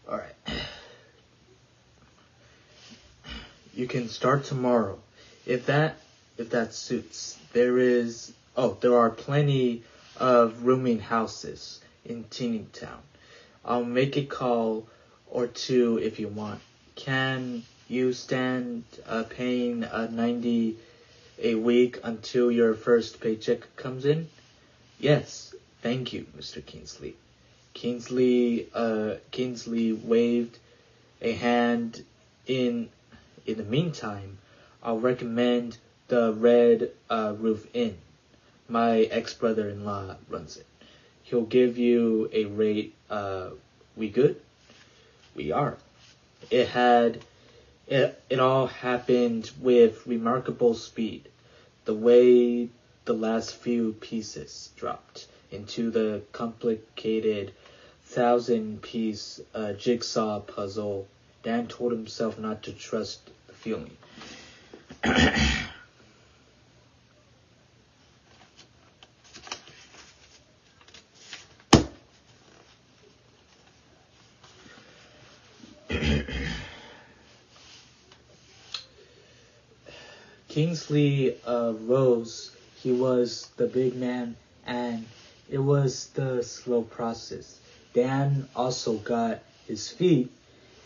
Alright. You can start tomorrow. If that suits. There are plenty of rooming houses in Teeny Town. I'll make a call or two if you want. Can you stand paying $90 a week until your first paycheck comes in? Yes, thank you, Mr. Kingsley. Kingsley waved a hand. In the meantime, I'll recommend the Red Roof Inn. My ex-brother-in-law runs it. He'll give you a rate. We good? We are. It all happened with remarkable speed. The way the last few pieces dropped into the complicated 1,000-piece jigsaw puzzle, Dan told himself not to trust the feeling. Kingsley rose. He was the big man, and it was the slow process. Dan also got his feet,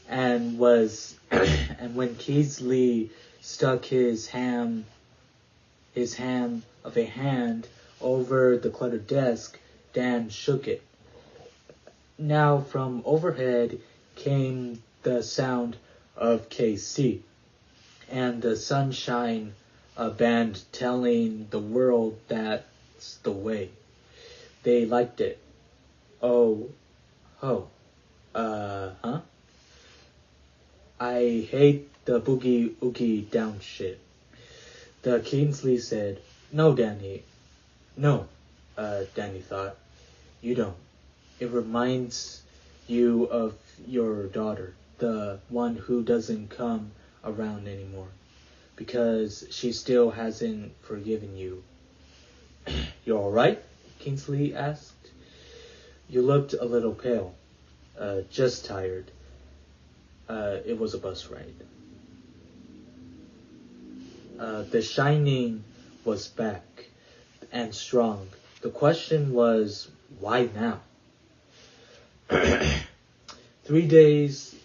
and when Kingsley stuck his ham of a hand over the cluttered desk, Dan shook it. Now from overhead came the sound of KC and the Sunshine Band telling the world that's the way. They liked it. Oh, ho. Huh? I hate the boogie oogie down shit. The Kingsley said, No, Danny. No, Danny thought. You don't. It reminds you of your daughter, the one who doesn't come around anymore, because she still hasn't forgiven you. You all right? Kingsley asked. You looked a little pale. Just tired. It was a bus ride. The Shining was back and strong. The question was, why now? 3 days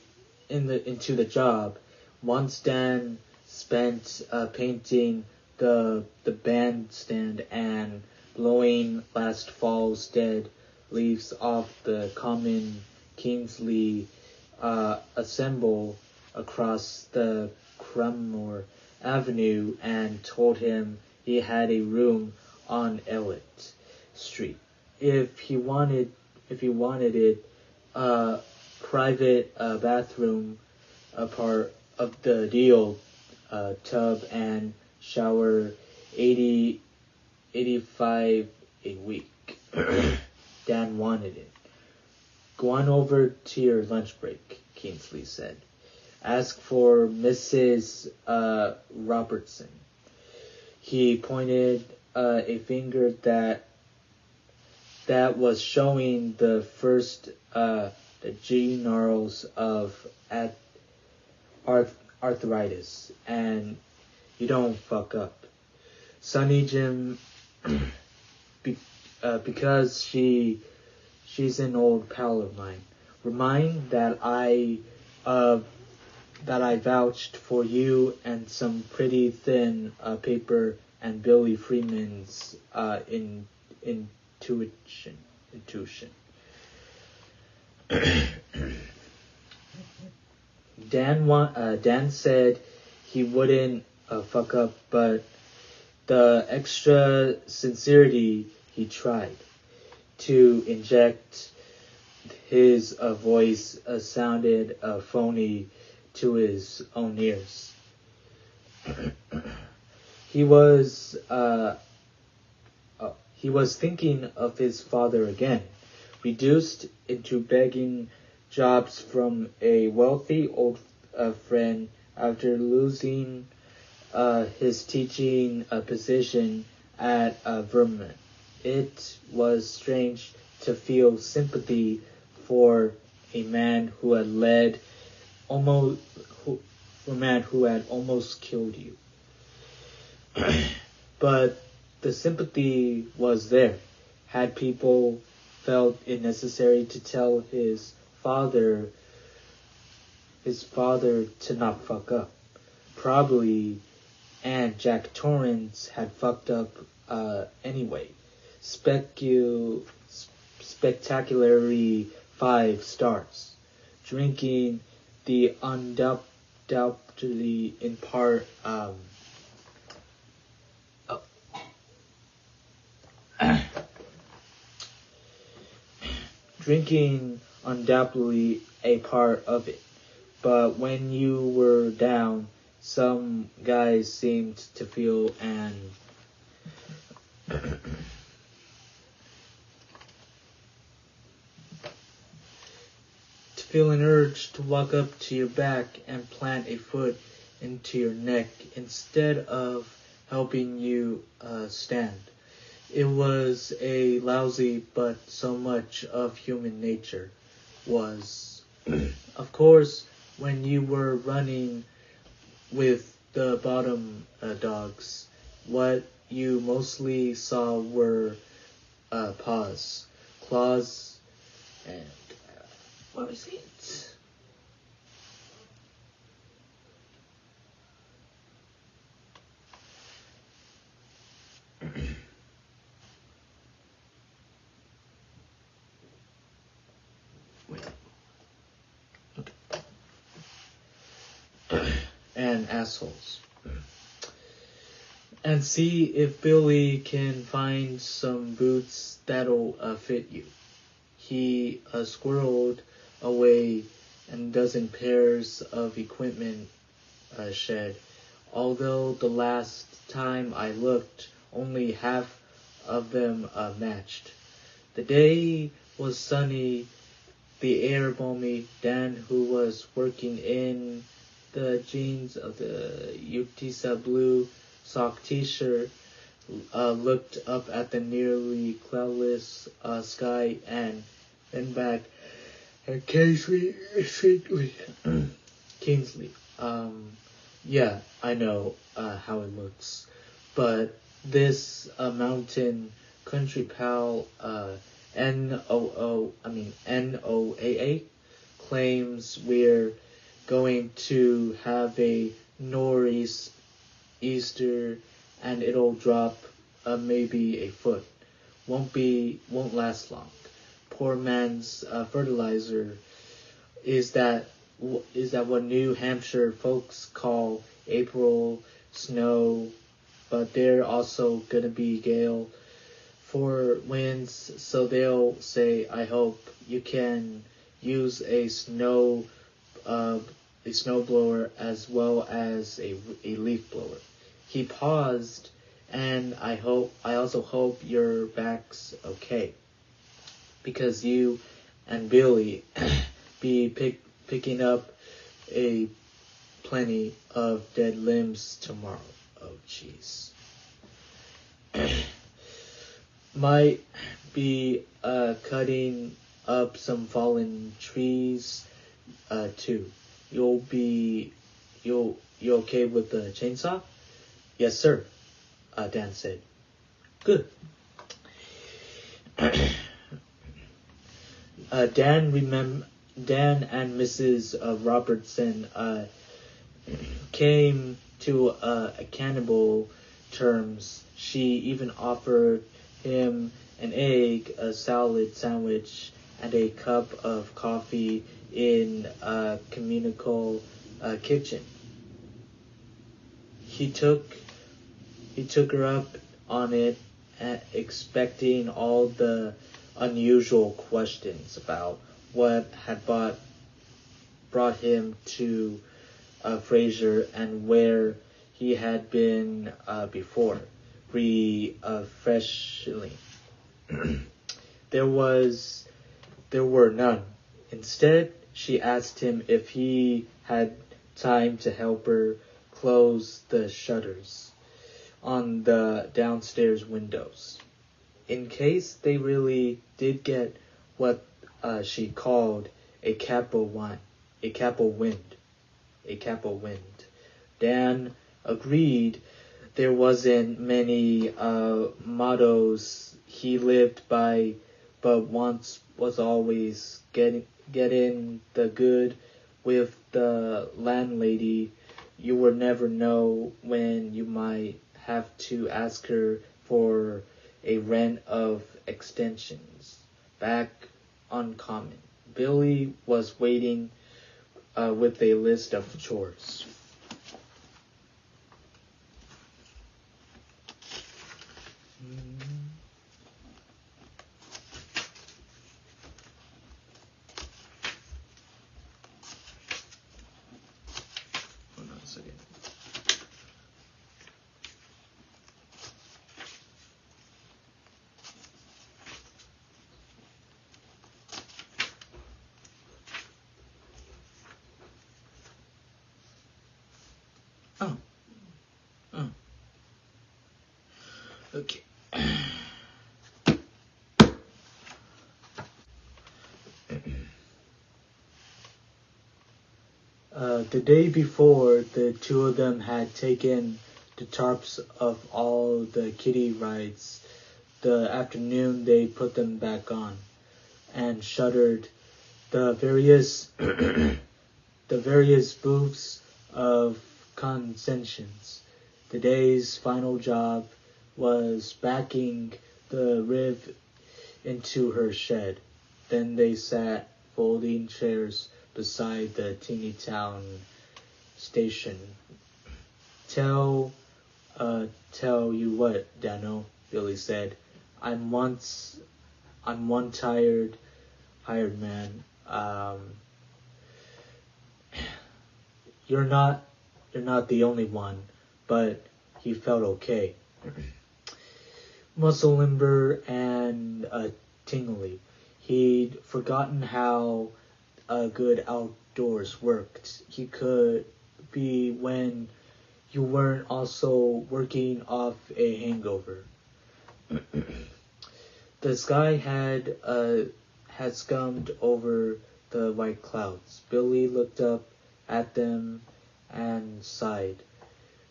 into the job, once Dan spent painting the bandstand and blowing last fall's dead leaves off the common, Kingsley assembled across the Crummore Avenue and told him he had a room on Elliott Street. If he wanted it, private bathroom, a part of the deal, tub and shower, $85 a week. Dan wanted it. Go on over to your lunch break, Kingsley said. Ask for Mrs. Robertson. He pointed a finger that was showing the first the G-gnarls of arthritis, and you don't fuck up. Sonny Jim, because she's an old pal of mine. Remind that I vouched for you and some pretty thin paper and Billy Freeman's intuition. Dan said he wouldn't fuck up, but the extra sincerity he tried to inject his voice sounded phony to his own ears. He was thinking of his father again, reduced into begging jobs from a wealthy old friend after losing his teaching position at Vermont. It was strange to feel sympathy for a man who had led almost a man who had almost killed you. But the sympathy was there. Had people felt it necessary to tell his father to not fuck up? Probably, and Jack Torrance had fucked up anyway. Spectacularly 5 stars. Drinking the undoubtedly in part drinking undoubtedly a part of it. But when you were down, some guys seemed to feel an urge to walk up to your back and plant a foot into your neck instead of helping you stand. It was a lousy, but so much of human nature was. Of course, when you were running with the bottom dogs, what you mostly saw were paws, claws, and what was it? And assholes. And see if Billy can find some boots that'll fit you. He squirreled away a dozen pairs of equipment shed, although the last time I looked, only half of them matched. The day was sunny, the air balmy. Dan, who was working in the jeans of the Utisa blue sock t-shirt, looked up at the nearly cloudless sky and then back at Kingsley. Yeah, I know how it looks, but this mountain country pal NOAA claims we're going to have a nor'easter and it'll drop maybe a foot. Won't last long. Poor man's fertilizer is that what New Hampshire folks call April snow, but they're also gonna be gale for winds, so they'll say, I hope you can use a snowblower as well as a leaf blower. He paused, and I also hope your back's okay, because you and Billy be picking up a plenty of dead limbs tomorrow. Oh, jeez. Might be cutting up some fallen trees too. You okay with the chainsaw? Yes, sir, Dan said. Good. Dan and Mrs. Robertson came to a cannibal terms. She even offered him an egg, a salad sandwich, and a cup of coffee in a communal kitchen. He took her up on it, expecting all the unusual questions about what had brought him to Fraser and where he had been before. Refreshingly, there were none. Instead, she asked him if he had time to help her closed the shutters on the downstairs windows, in case they really did get what she called a capo wind. A capo wind. A capo wind. Dan agreed there wasn't many mottos he lived by, but once was always getting the good with the landlady. You would never know when you might have to ask her for a rent of extensions. Back on Common, Billy was waiting with a list of chores. Hold on a second. Oh. Okay. The day before, the two of them had taken the tarps of all the kiddie rides. The afternoon they put them back on and shuttered the various the various booths of concessions. The day's final job was backing the Riv into her shed. Then they sat folding chairs beside the teeny town station. Tell you what, Dano, Billy said. I'm one hired man. You're not the only one, but he felt okay. Muscle limber and tingly. He'd forgotten how good outdoors worked. He could be when you weren't also working off a hangover. The sky had scummed over the white clouds. Billy looked up at them and sighed.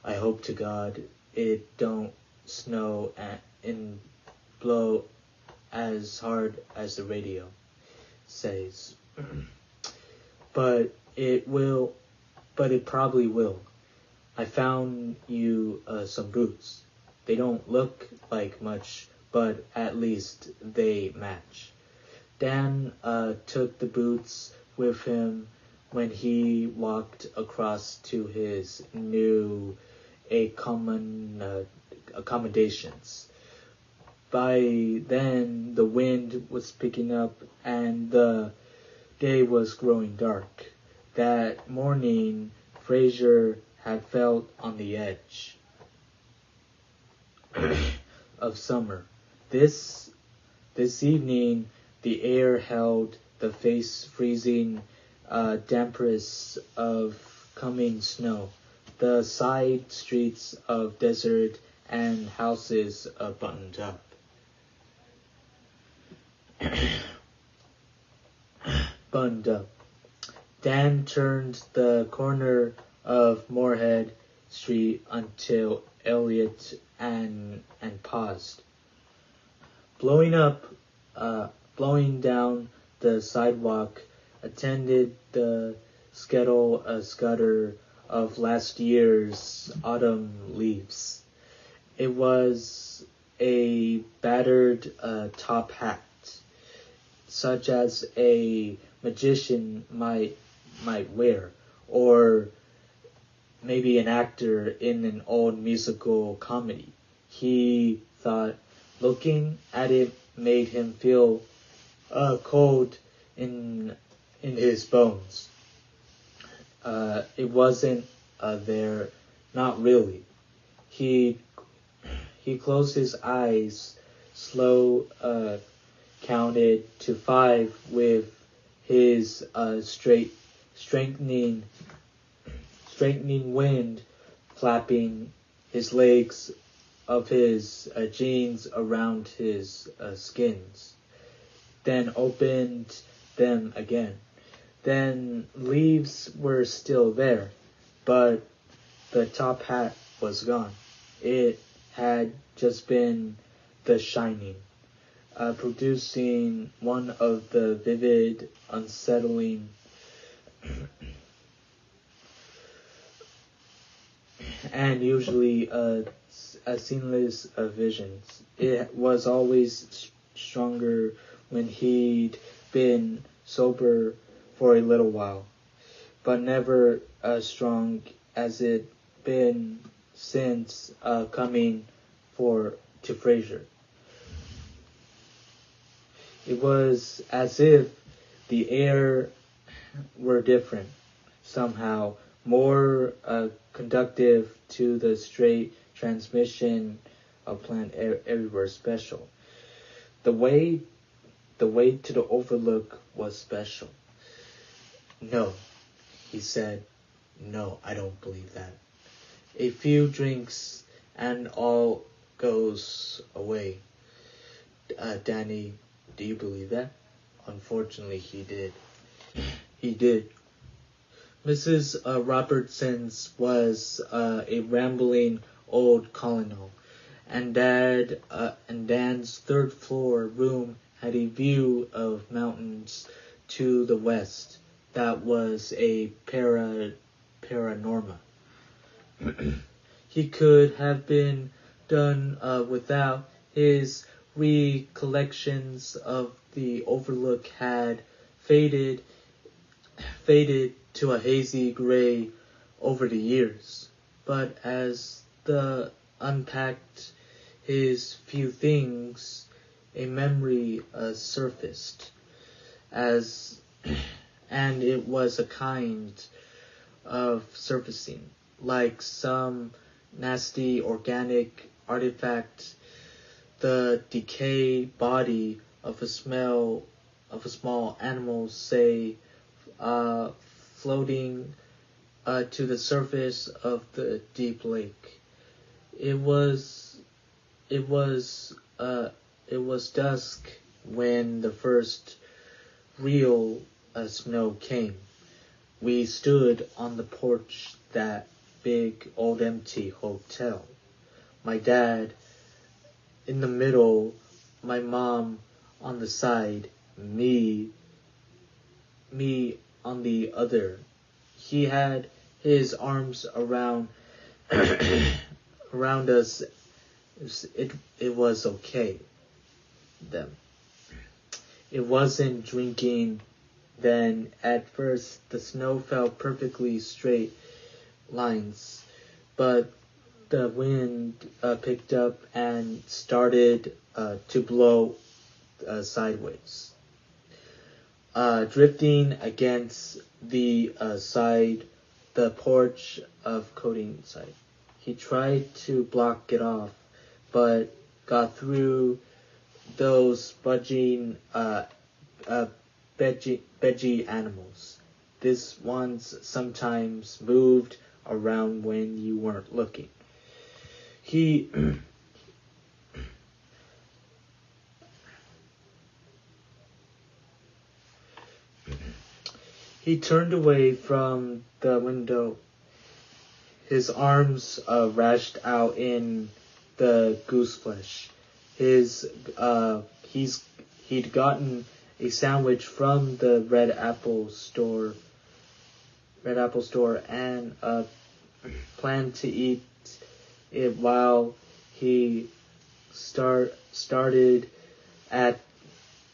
I hope to God it don't snow and blow as hard as the radio says. But it probably will. I found you some boots. They don't look like much, but at least they match. Dan took the boots with him when he walked across to his new accommodations. By then, the wind was picking up and the day was growing dark. That morning, Fraser had felt on the edge of summer. This evening, the air held the freezing dampness of coming snow. The side streets of desert and houses buttoned up. Dan turned the corner of Moorhead Street until Elliot and paused. Blowing down the sidewalk attended the scutter of last year's autumn leaves. It was a battered top hat, such as a magician might wear, or maybe an actor in an old musical comedy. He thought looking at it made him feel cold in his bones. It wasn't there, not really. He closed his eyes, counted to 5 with his strengthening wind flapping his legs of his jeans around his skins, then opened them again. Then leaves were still there, but the top hat was gone. It had just been the shining, producing one of the vivid, unsettling and usually seamless visions. It was always stronger when he'd been sober for a little while, but never as strong as it been since coming to Fraser. It was as if the air were different, somehow more conductive to the straight transmission of plant air everywhere special. The way to the Overlook was special. No, he said. No, I don't believe that. A few drinks and all goes away. Danny, do you believe that? Unfortunately, he did. He did. Mrs. Robertson's was a rambling old colonel, and Dan's third floor room had a view of mountains to the west. That was a paranorma. He could have been done without. His recollections of the Overlook had faded to a hazy gray over the years. But as the unpacked his few things, a memory surfaced, and it was a kind of surfacing, like some nasty organic artifact, the decayed body of a small animal, say, floating to the surface of the deep lake. It was dusk when the first real snow came. We stood on the porch that big old empty hotel. My dad in the middle, my mom on the side, me on the other. He had his arms around us. It was okay. Them. It wasn't drinking. Then at first the snow fell perfectly straight lines, but the wind picked up and started to blow sideways, drifting against the the porch of Cody's side. He tried to block it off, but got through those budging veggie animals. These ones sometimes moved around when you weren't looking. He turned away from the window. His arms rashed out in the goose flesh. He'd gotten a sandwich from the Red Apple store, and planned to eat it while he started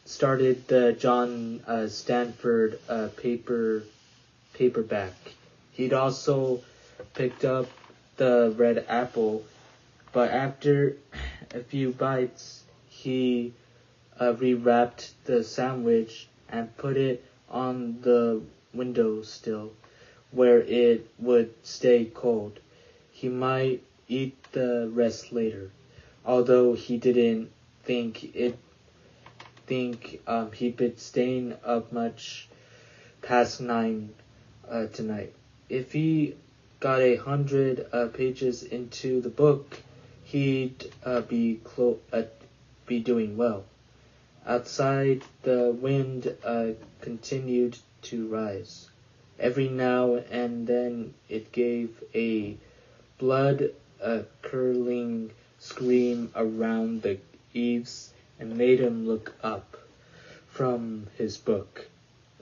the John Stanford paperback. He'd also picked up the Red Apple, but after a few bites, he rewrapped the sandwich and put it on the windowsill, where it would stay cold. He might eat the rest later, although he didn't think he'd been staying up much past 9 tonight. If he got 100 pages into the book, he'd be doing well. Outside, the wind continued to rise. Every now and then it gave a blood-curdling scream around the eaves and made him look up from his book.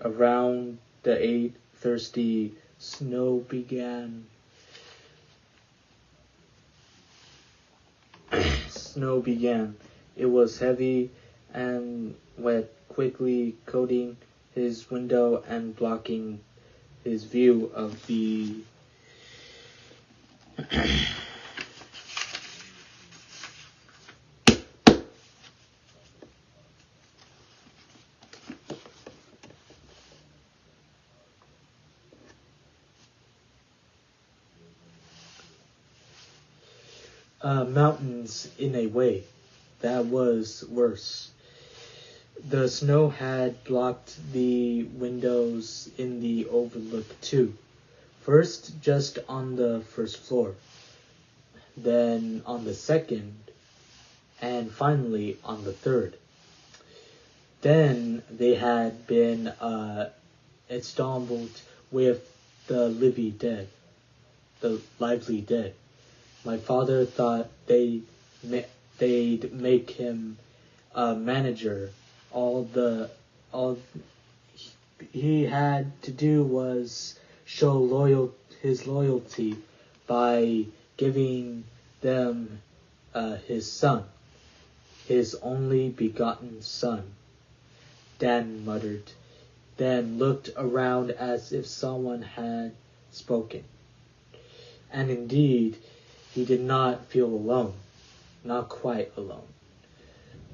Around the 8:30 snow began. It was heavy and wet, quickly coating his window and blocking his view of the mountains in a way. That was worse. The snow had blocked the windows in the overlook too. First just on the first floor, then on the second, and finally on the third. Then they had been installed with the lively dead. My father thought they'd make him a manager. All he had to do was show his loyalty by giving them his son, his only begotten son. Dan muttered, then looked around as if someone had spoken. And indeed, he did not feel alone, not quite alone.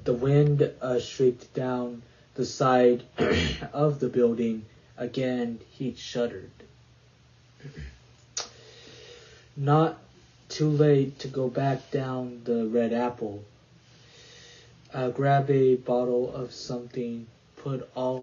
The wind shrieked down the side of the building. Again, he shuddered. Not too late to go back down the Red Apple. Grab a bottle of something, put all